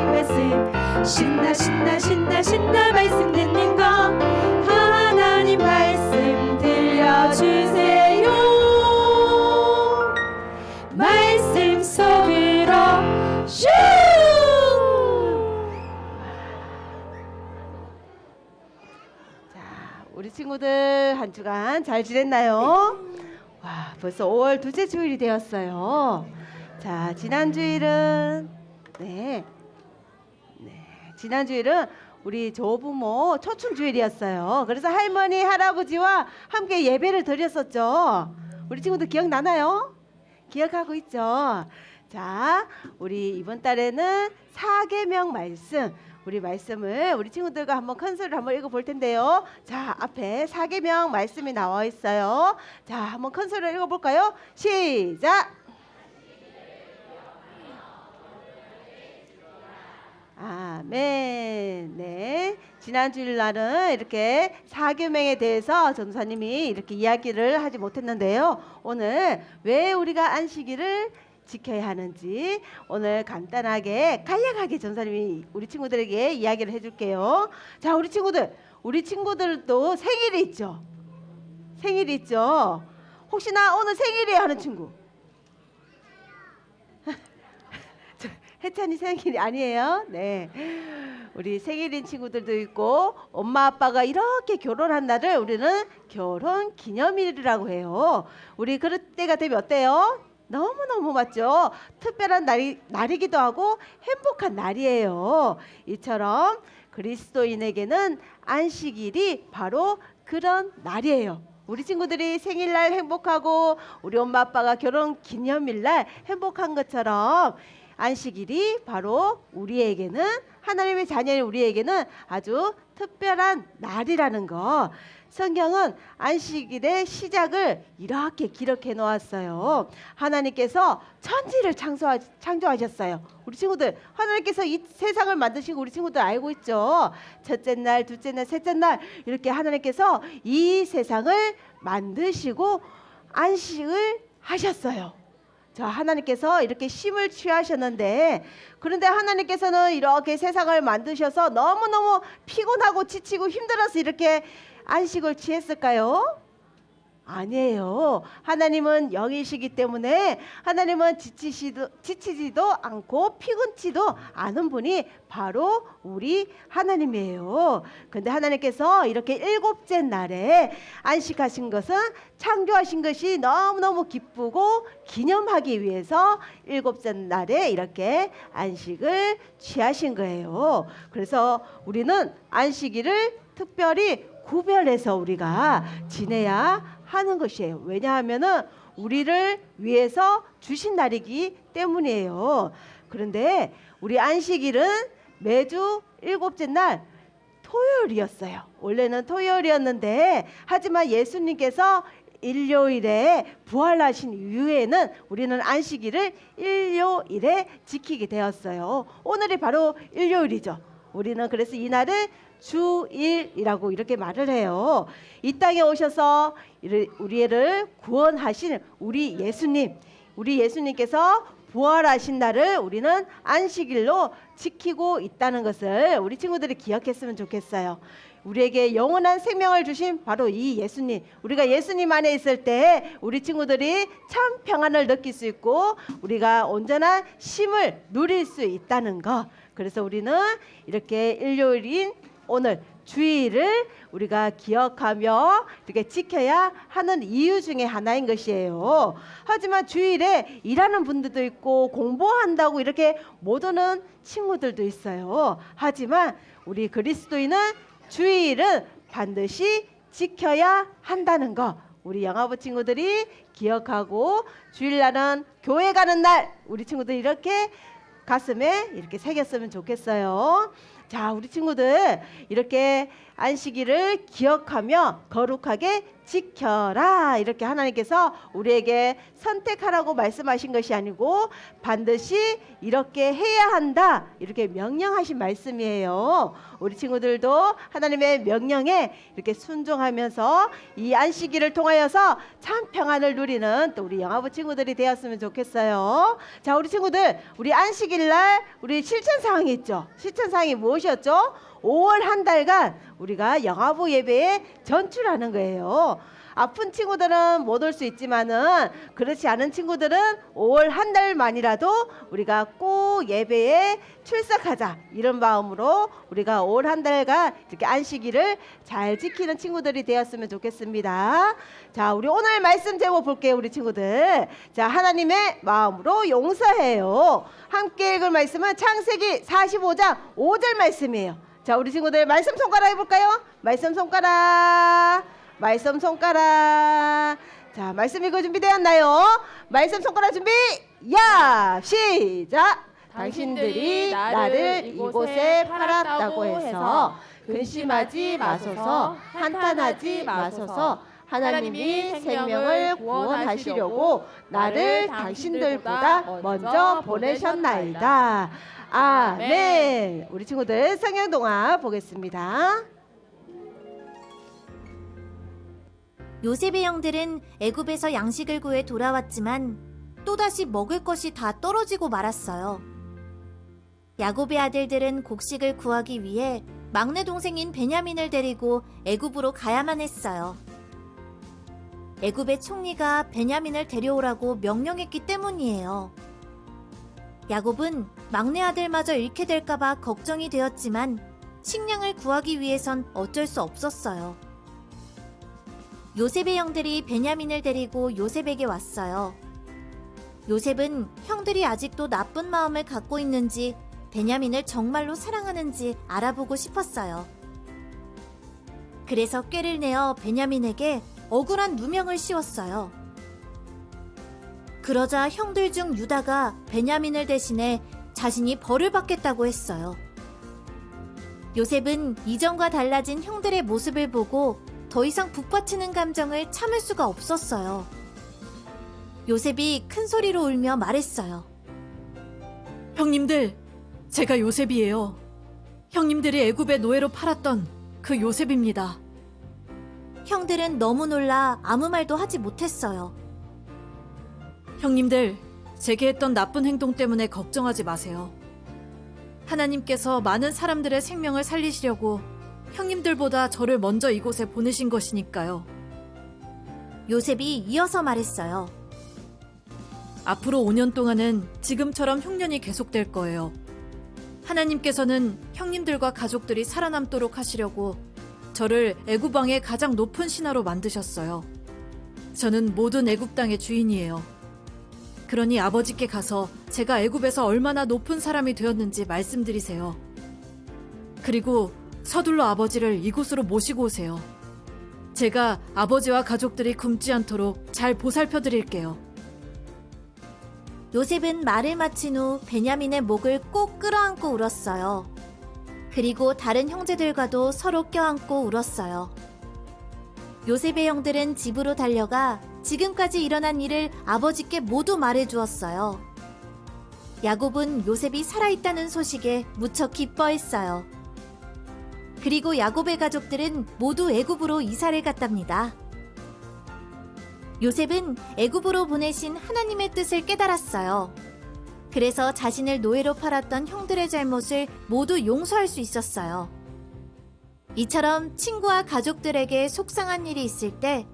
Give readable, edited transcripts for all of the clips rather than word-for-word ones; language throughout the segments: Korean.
하나님 말씀 신나 신나 신나 신나 말씀 듣는 거 하나님 말씀 들려주세요. 말씀 속으로 슈. 자, 우리 친구들 한 주간 잘 지냈나요? 와, 벌써 5월 둘째 주일이 되었어요. 자, 지난 주일은 지난 주일은 우리 조부모 초충 주일이었어요. 그래서 할머니 할아버지와 함께 예배를 드렸었죠. 우리 친구들 기억나나요? 기억하고 있죠? 자, 우리 이번 달에는 사계명 말씀, 우리 말씀을 우리 친구들과 한번 컨설을 한번 읽어볼 텐데요. 자, 앞에 사계명 말씀이 나와 있어요. 자, 한번 컨설을 읽어볼까요? 시작! 아멘. 네. 지난 주일날은 이렇게 사계명에 대해서 전도사님이 이렇게 이야기를 하지 못했는데요. 오늘 왜 우리가 안식일을 지켜야 하는지 오늘 간단하게 간략하게 전도사님이 우리 친구들에게 이야기를 해줄게요. 자, 우리 친구들도 생일이 있죠. 생일이 있죠. 혹시나 오늘 생일이에요 하는 친구? 혜찬이 생일이 아니에요. 네, 우리 생일인 친구들도 있고 엄마 아빠가 이렇게 결혼한 날을 우리는 결혼 기념일이라고 해요. 우리 그럴 때가 되면 어때요? 너무너무 맞죠? 특별한 날이기도 하고 행복한 날이에요. 이처럼 그리스도인에게는 안식일이 바로 그런 날이에요. 우리 친구들이 생일날 행복하고 우리 엄마 아빠가 결혼 기념일날 행복한 것처럼 안식일이 바로 우리에게는, 하나님의 자녀인 우리에게는 아주 특별한 날이라는 거. 성경은 안식일의 시작을 이렇게 기록해 놓았어요. 하나님께서 천지를 창조하셨어요. 우리 친구들, 하나님께서 이 세상을 만드시고 우리 친구들 알고 있죠? 첫째 날, 둘째 날, 셋째 날 이렇게 하나님께서 이 세상을 만드시고 안식을 하셨어요. 자, 하나님께서 이렇게 쉼을 취하셨는데, 그런데 하나님께서는 이렇게 세상을 만드셔서 너무너무 피곤하고 지치고 힘들어서 이렇게 안식을 취했을까요? 아니에요. 하나님은 영이시기 때문에 하나님은 지치지도 않고 피곤치도 않은 분이 바로 우리 하나님이에요. 근데 하나님께서 이렇게 일곱째 날에 안식하신 것은 창조하신 것이 너무너무 기쁘고 기념하기 위해서 일곱째 날에 이렇게 안식을 취하신 거예요. 그래서 우리는 안식일을 특별히 구별해서 우리가 지내야 하는 것이에요. 왜냐하면은 우리를 위해서 주신 날이기 때문이에요. 그런데 우리 안식일은 매주 일곱째 날 토요일이었어요. 원래는 토요일이었는데, 하지만 예수님께서 일요일에 부활하신 이후에는 우리는 안식일을 일요일에 지키게 되었어요. 오늘이 바로 일요일이죠. 우리는 그래서 이날을 주일이라고 이렇게 말을 해요. 이 땅에 오셔서 우리를 구원하신 우리 예수님께서 부활하신 날을 우리는 안식일로 지키고 있다는 것을 우리 친구들이 기억했으면 좋겠어요. 우리에게 영원한 생명을 주신 바로 이 예수님, 우리가 예수님 안에 있을 때 우리 친구들이 참 평안을 느낄 수 있고 우리가 온전한 쉼을 누릴 수 있다는 것. 그래서 우리는 이렇게 일요일인 오늘 주일을 우리가 기억하며 이렇게 지켜야 하는 이유 중에 하나인 것이에요. 하지만 주일에 일하는 분들도 있고 공부한다고 이렇게 못 오는 친구들도 있어요. 하지만 우리 그리스도인은 주일은 반드시 지켜야 한다는 거, 우리 영아부 친구들이 기억하고 주일날은 교회 가는 날 우리 친구들이 이렇게 가슴에 이렇게 새겼으면 좋겠어요. 자, 우리 친구들 이렇게 안식일을 기억하며 거룩하게 지켜라. 이렇게 하나님께서 우리에게 선택하라고 말씀하신 것이 아니고 반드시 이렇게 해야 한다. 이렇게 명령하신 말씀이에요. 우리 친구들도 하나님의 명령에 이렇게 순종하면서 이 안식일을 통하여서 참 평안을 누리는 또 우리 영아부 친구들이 되었으면 좋겠어요. 자, 우리 친구들, 우리 안식일 날 우리 실천 사항이 있죠. 실천 사항이 무엇이었죠? 5월 한 달간 우리가 영아부 예배에 전출하는 거예요. 아픈 친구들은 못 올 수 있지만은 그렇지 않은 친구들은 5월 한 달만이라도 우리가 꼭 예배에 출석하자, 이런 마음으로 우리가 5월 한 달간 이렇게 안식일을 잘 지키는 친구들이 되었으면 좋겠습니다. 자, 우리 오늘 말씀 제목 볼게요. 우리 친구들, 자, 하나님의 마음으로 용서해요. 함께 읽을 말씀은 창세기 45장 5절 말씀이에요. 자, 우리 친구들 말씀 손가락 해볼까요? 말씀 손가락, 말씀 손가락. 자, 말씀 읽어 준비되었나요? 말씀 손가락 준비, 야! 시작! 당신들이 나를 이곳에 팔았다고 해서 근심하지 마소서, 한탄하지 마소서. 하나님이 생명을 구원하시려고 나를 당신들보다 먼저 보내셨나이다. 아멘. 우리 친구들 성경 동화 보겠습니다. 요셉의 형들은 애굽에서 양식을 구해 돌아왔지만 또다시 먹을 것이 다 떨어지고 말았어요. 야곱의 아들들은 곡식을 구하기 위해 막내 동생인 베냐민을 데리고 애굽으로 가야만 했어요. 애굽의 총리가 베냐민을 데려오라고 명령했기 때문이에요. 야곱은 막내 아들마저 잃게 될까봐 걱정이 되었지만 식량을 구하기 위해선 어쩔 수 없었어요. 요셉의 형들이 베냐민을 데리고 요셉에게 왔어요. 요셉은 형들이 아직도 나쁜 마음을 갖고 있는지 베냐민을 정말로 사랑하는지 알아보고 싶었어요. 그래서 꾀를 내어 베냐민에게 억울한 누명을 씌웠어요. 그러자 형들 중 유다가 베냐민을 대신해 자신이 벌을 받겠다고 했어요. 요셉은 이전과 달라진 형들의 모습을 보고 더 이상 북받치는 감정을 참을 수가 없었어요. 요셉이 큰 소리로 울며 말했어요. 형님들, 제가 요셉이에요. 형님들이 애굽의 노예로 팔았던 그 요셉입니다. 형들은 너무 놀라 아무 말도 하지 못했어요. 형님들, 제게 했던 나쁜 행동 때문에 걱정하지 마세요. 하나님께서 많은 사람들의 생명을 살리시려고 형님들보다 저를 먼저 이곳에 보내신 것이니까요. 요셉이 이어서 말했어요. 앞으로 5년 동안은 지금처럼 흉년이 계속될 거예요. 하나님께서는 형님들과 가족들이 살아남도록 하시려고 저를 애굽 왕의 가장 높은 신하로 만드셨어요. 저는 모든 애굽 땅의 주인이에요. 그러니 아버지께 가서 제가 애굽에서 얼마나 높은 사람이 되었는지 말씀드리세요. 그리고 서둘러 아버지를 이곳으로 모시고 오세요. 제가 아버지와 가족들이 굶지 않도록 잘 보살펴 드릴게요. 요셉은 말을 마친 후 베냐민의 목을 꼭 끌어안고 울었어요. 그리고 다른 형제들과도 서로 껴안고 울었어요. 요셉의 형들은 집으로 달려가 지금까지 일어난 일을 아버지께 모두 말해주었어요. 야곱은 요셉이 살아있다는 소식에 무척 기뻐했어요. 그리고 야곱의 가족들은 모두 애굽으로 이사를 갔답니다. 요셉은 애굽으로 보내신 하나님의 뜻을 깨달았어요. 그래서 자신을 노예로 팔았던 형들의 잘못을 모두 용서할 수 있었어요. 이처럼 친구와 가족들에게 속상한 일이 있을 때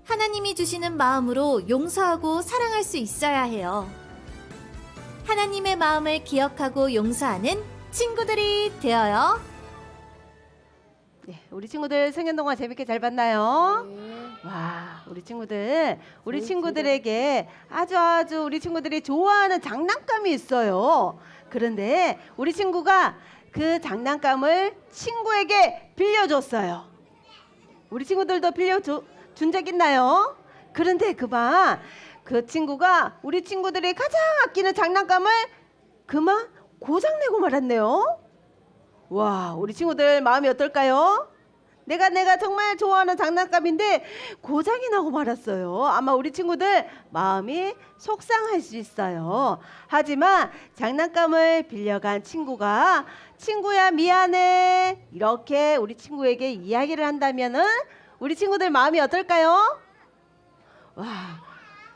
하나님이 주시는 마음으로 용서하고 사랑할 수 있어야 해요. 하나님의 마음을 기억하고 용서하는 친구들이 되어요. 네, 우리 친구들 성경 동화 재밌게 잘 봤나요? 와, 우리 친구들에게 아주 우리 친구들이 좋아하는 장난감이 있어요. 그런데 우리 친구가 그 장난감을 친구에게 빌려줬어요. 우리 친구들도 빌려준 적 있나요? 그런데 그 친구가 우리 친구들이 가장 아끼는 장난감을 그만 고장내고 말았네요. 와, 우리 친구들 마음이 어떨까요? 내가 정말 좋아하는 장난감인데 고장이 나고 말았어요. 아마 우리 친구들 마음이 속상할 수 있어요. 하지만 장난감을 빌려간 친구가 친구야 미안해 이렇게 우리 친구에게 이야기를 한다면은 우리 친구들 마음이 어떨까요? 와,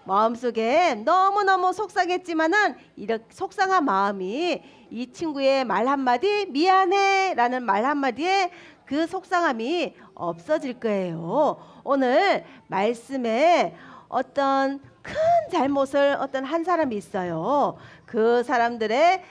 마음속에 너무너무 속상했지만은 이렇게 속상한 마음이 이 친구의 말 한마디 미안해 라는 말 한마디에 그 속상함이 없어질 거예요. 오늘 말씀에 어떤 큰 잘못을 어떤 한 사람이 있어요. 그 사람들의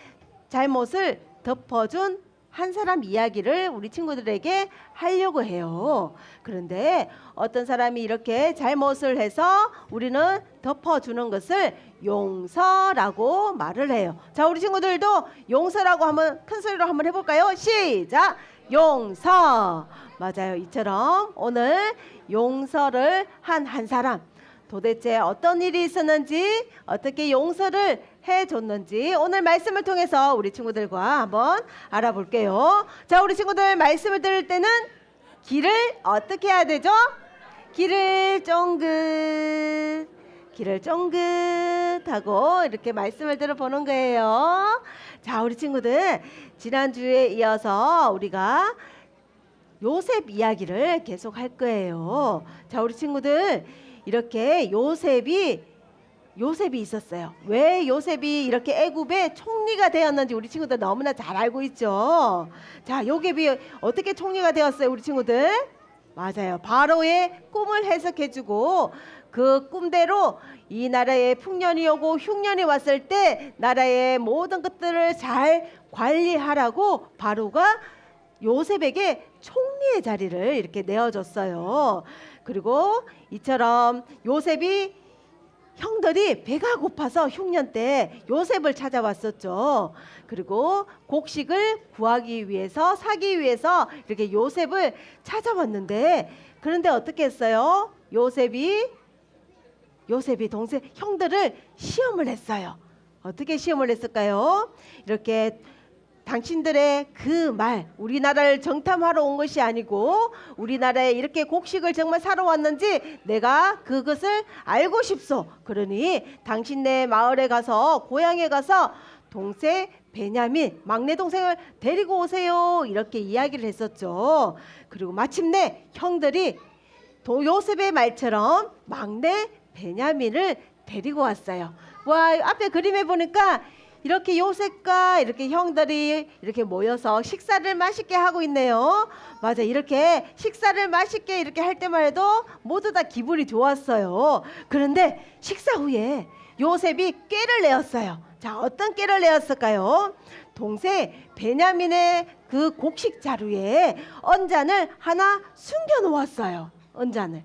잘못을 덮어준 한 사람 이야기를 우리 친구들에게 하려고 해요. 그런데 어떤 사람이 이렇게 잘못을 해서 우리는 덮어주는 것을 용서라고 말을 해요. 자, 우리 친구들도 용서라고 한번 큰 소리로 한번 해볼까요? 시작! 용서. 맞아요. 이처럼 오늘 용서를 한 사람 도대체 어떤 일이 있었는지 어떻게 용서를 해줬는지 오늘 말씀을 통해서 우리 친구들과 한번 알아볼게요. 자, 우리 친구들 말씀을 들을 때는 길을 어떻게 해야 되죠? 길을 쫑긋 하고 이렇게 말씀을 들어보는 거예요. 자, 우리 친구들 지난주에 이어서 우리가 요셉 이야기를 계속 할 거예요. 자, 우리 친구들 이렇게 요셉이 있었어요. 왜 요셉이 이렇게 애굽의 총리가 되었는지 우리 친구들 너무나 잘 알고 있죠. 자, 요셉이 어떻게 총리가 되었어요, 우리 친구들? 맞아요. 바로의 꿈을 해석해주고 그 꿈대로 이 나라에 풍년이 오고 흉년이 왔을 때 나라의 모든 것들을 잘 관리하라고 바로가 요셉에게 총리의 자리를 이렇게 내어줬어요. 그리고 이처럼 요셉이 형들이 배가 고파서 흉년 때 요셉을 찾아왔었죠. 그리고 곡식을 구하기 위해서 사기 위해서 이렇게 요셉을 찾아왔는데 그런데 어떻게 했어요? 요셉이 동생 형들을 시험을 했어요. 어떻게 시험을 했을까요? 이렇게 당신들의 그 말, 우리나라를 정탐하러 온 것이 아니고 우리나라에 이렇게 곡식을 정말 사러 왔는지 내가 그것을 알고 싶소. 그러니 당신네 마을에 가서 고향에 가서 동생 베냐민 막내 동생을 데리고 오세요. 이렇게 이야기를 했었죠. 그리고 마침내 형들이 요셉의 말처럼 막내 베냐민을 데리고 왔어요. 와, 앞에 그림에 보니까 이렇게 요셉과 이렇게 형들이 이렇게 모여서 식사를 맛있게 하고 있네요. 맞아, 이렇게 식사를 맛있게 이렇게 할 때만 해도 모두 다 기분이 좋았어요. 그런데 식사 후에 요셉이 꾀를 내었어요. 자, 어떤 꾀를 내었을까요? 동생 베냐민의 그 곡식 자루에 언잔을 하나 숨겨 놓았어요. 언잔을.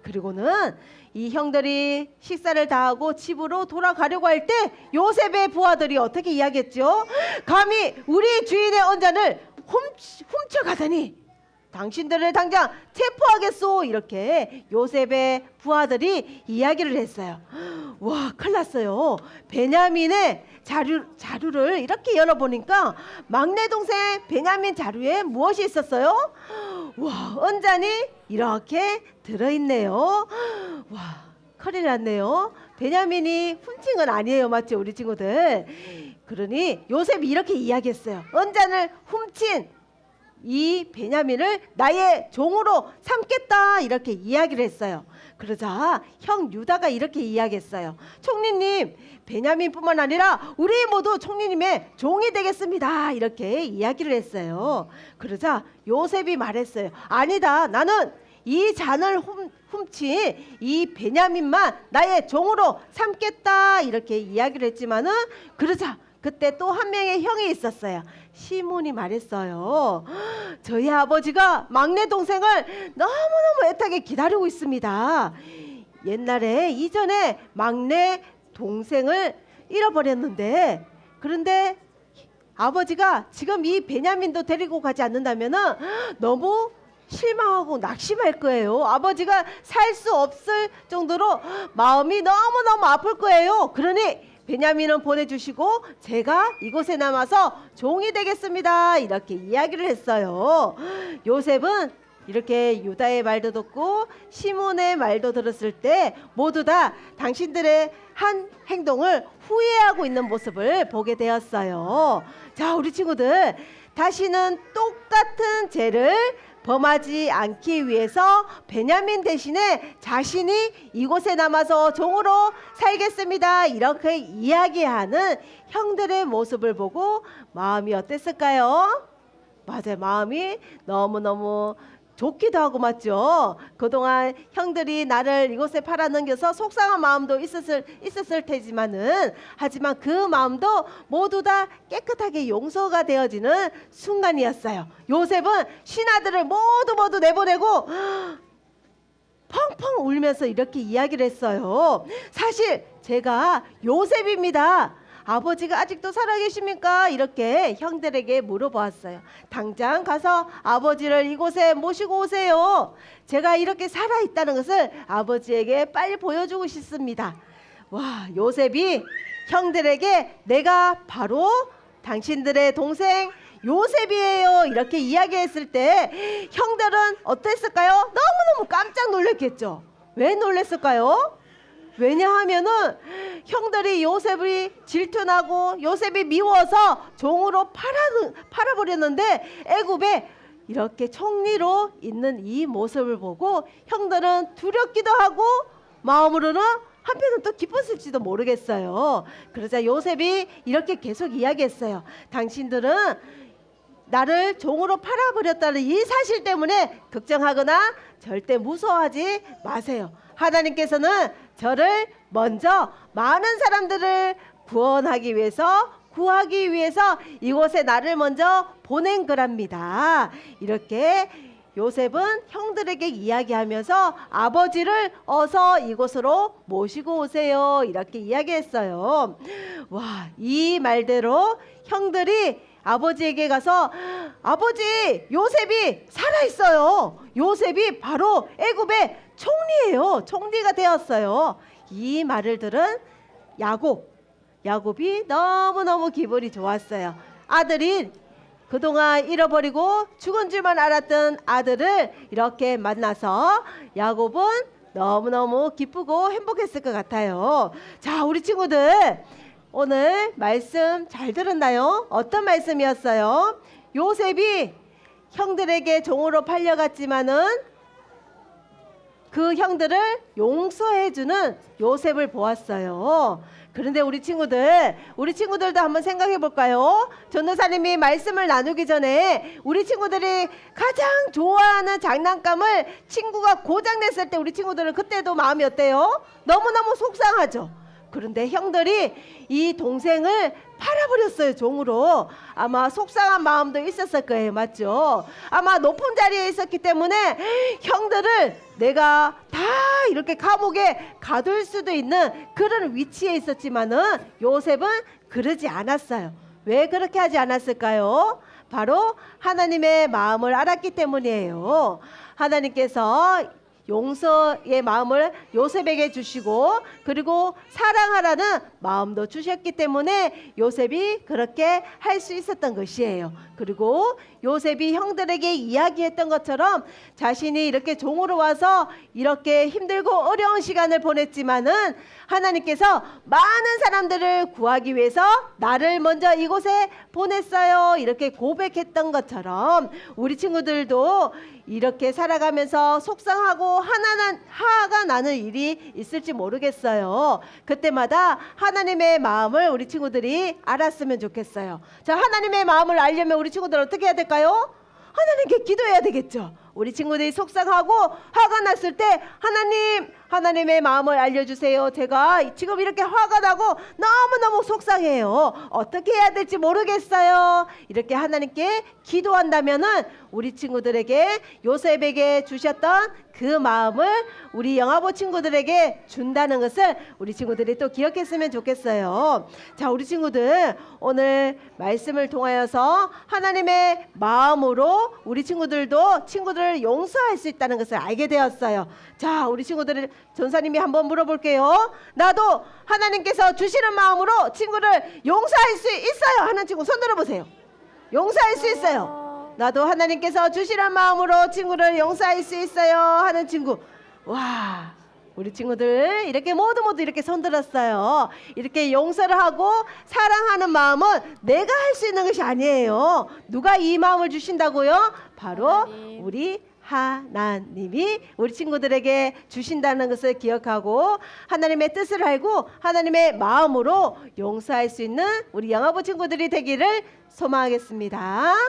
그리고는 이 형들이 식사를 다 하고 집으로 돌아가려고 할 때 요셉의 부하들이 어떻게 이야기했죠? 감히 우리 주인의 언잔을 훔쳐가다니 당신들을 당장 체포하겠소. 이렇게 요셉의 부하들이 이야기를 했어요. 와, 큰일 났어요. 베냐민의 자루를 이렇게 열어보니까 막내 동생 베냐민 자루에 무엇이 있었어요? 와, 언잔이 이렇게 들어있네요. 와, 큰일 났네요. 베냐민이 훔친 건 아니에요. 맞죠, 우리 친구들? 그러니 요셉이 이렇게 이야기했어요. 언잔을 훔친 이 베냐민을 나의 종으로 삼겠다. 이렇게 이야기를 했어요. 그러자 형 유다가 이렇게 이야기했어요. 총리님, 베냐민뿐만 아니라 우리 모두 총리님의 종이 되겠습니다. 이렇게 이야기를 했어요. 그러자 요셉이 말했어요. 아니다, 나는 이 잔을 훔친 이 베냐민만 나의 종으로 삼겠다. 이렇게 이야기를 했지만은 그러자 그때 또 한 명의 형이 있었어요. 시몬이 말했어요. 저희 아버지가 막내 동생을 너무너무 애타게 기다리고 있습니다. 옛날에 이전에 막내 동생을 잃어버렸는데 그런데 아버지가 지금 이 베냐민도 데리고 가지 않는다면은 너무 실망하고 낙심할 거예요. 아버지가 살 수 없을 정도로 마음이 너무너무 아플 거예요. 그러니 베냐민은 보내주시고 제가 이곳에 남아서 종이 되겠습니다. 이렇게 이야기를 했어요. 요셉은 이렇게 유다의 말도 듣고 시몬의 말도 들었을 때 모두 다 당신들의 한 행동을 후회하고 있는 모습을 보게 되었어요. 자, 우리 친구들, 다시는 똑같은 죄를 범하지 않기 위해서 베냐민 대신에 자신이 이곳에 남아서 종으로 살겠습니다. 이렇게 이야기하는 형들의 모습을 보고 마음이 어땠을까요? 맞아요. 마음이 너무너무 좋기도 하고 맞죠. 그동안 형들이 나를 이곳에 팔아넘겨서 속상한 마음도 있었을 테지만은 하지만 그 마음도 모두 다 깨끗하게 용서가 되어지는 순간이었어요. 요셉은 신하들을 모두 내보내고 펑펑 울면서 이렇게 이야기를 했어요. 사실 제가 요셉입니다. 아버지가 아직도 살아계십니까? 이렇게 형들에게 물어보았어요. 당장 가서 아버지를 이곳에 모시고 오세요. 제가 이렇게 살아있다는 것을 아버지에게 빨리 보여주고 싶습니다. 와, 요셉이 형들에게 내가 바로 당신들의 동생 요셉이에요. 이렇게 이야기했을 때 형들은 어땠을까요? 너무너무 깜짝 놀랐겠죠. 왜 놀랐을까요? 왜냐하면은 형들이 요셉이 질투나고 요셉이 미워서 종으로 팔아버렸는데 애굽에 이렇게 총리로 있는 이 모습을 보고 형들은 두렵기도 하고 마음으로는 한편은 또 기뻤을지도 모르겠어요. 그러자 요셉이 이렇게 계속 이야기했어요. 당신들은 나를 종으로 팔아버렸다는 이 사실 때문에 걱정하거나 절대 무서워하지 마세요. 하나님께서는 저를 먼저 많은 사람들을 구하기 위해서 이곳에 나를 먼저 보낸 거랍니다. 이렇게 요셉은 형들에게 이야기하면서 아버지를 어서 이곳으로 모시고 오세요. 이렇게 이야기했어요. 와, 이 말대로 형들이 아버지에게 가서 아버지, 요셉이 살아있어요. 요셉이 바로 애굽의 총리예요. 총리가 되었어요. 이 말을 들은 야곱이 너무너무 기분이 좋았어요. 아들이 그동안 잃어버리고 죽은 줄만 알았던 아들을 이렇게 만나서 야곱은 너무너무 기쁘고 행복했을 것 같아요. 자, 우리 친구들 오늘 말씀 잘 들었나요? 어떤 말씀이었어요? 요셉이 형들에게 종으로 팔려갔지만은 그 형들을 용서해주는 요셉을 보았어요. 그런데 우리 친구들도 한번 생각해 볼까요? 전도사님이 말씀을 나누기 전에 우리 친구들이 가장 좋아하는 장난감을 친구가 고장냈을 때 우리 친구들은 그때도 마음이 어때요? 너무너무 속상하죠. 그런데 형들이 이 동생을 팔아버렸어요. 종으로. 아마 속상한 마음도 있었을 거예요. 맞죠? 아마 높은 자리에 있었기 때문에 형들을 내가 다 이렇게 감옥에 가둘 수도 있는 그런 위치에 있었지만은 요셉은 그러지 않았어요. 왜 그렇게 하지 않았을까요? 바로 하나님의 마음을 알았기 때문이에요. 하나님께서 용서의 마음을 요셉에게 주시고 그리고 사랑하라는 마음도 주셨기 때문에 요셉이 그렇게 할 수 있었던 것이에요. 그리고 요셉이 형들에게 이야기했던 것처럼 자신이 이렇게 종으로 와서 이렇게 힘들고 어려운 시간을 보냈지만은 하나님께서 많은 사람들을 구하기 위해서 나를 먼저 이곳에 보냈어요. 이렇게 고백했던 것처럼 우리 친구들도 이렇게 살아가면서 속상하고 화가 나는 일이 있을지 모르겠어요. 그때마다 하나님의 마음을 우리 친구들이 알았으면 좋겠어요. 자, 하나님의 마음을 알려면 우리 친구들 어떻게 해야 될까요? 하나님께 기도해야 되겠죠. 우리 친구들이 속상하고 화가 났을 때 하나님의 마음을 알려주세요. 제가 지금 이렇게 화가 나고 너무너무 속상해요. 어떻게 해야 될지 모르겠어요. 이렇게 하나님께 기도한다면은 우리 친구들에게 요셉에게 주셨던 그 마음을 우리 영화보 친구들에게 준다는 것을 우리 친구들이 또 기억했으면 좋겠어요. 자, 우리 친구들 오늘 말씀을 통하여서 하나님의 마음으로 우리 친구들도 친구들을 용서할 수 있다는 것을 알게 되었어요. 자, 우리 친구들을 전사님이 한번 물어볼게요. 나도 하나님께서 주시는 마음으로 친구를 용서할 수 있어요 하는 친구 손 들어보세요. 용서할 수 있어요. 나도 하나님께서 주시는 마음으로 친구를 용서할 수 있어요 하는 친구. 와, 우리 친구들 이렇게 모두 이렇게 손 들었어요. 이렇게 용서를 하고 사랑하는 마음은 내가 할 수 있는 것이 아니에요. 누가 이 마음을 주신다고요? 바로 하나님. 우리 하나님이 우리 친구들에게 주신다는 것을 기억하고 하나님의 뜻을 알고 하나님의 마음으로 용서할 수 있는 우리 영아부 친구들이 되기를 소망하겠습니다.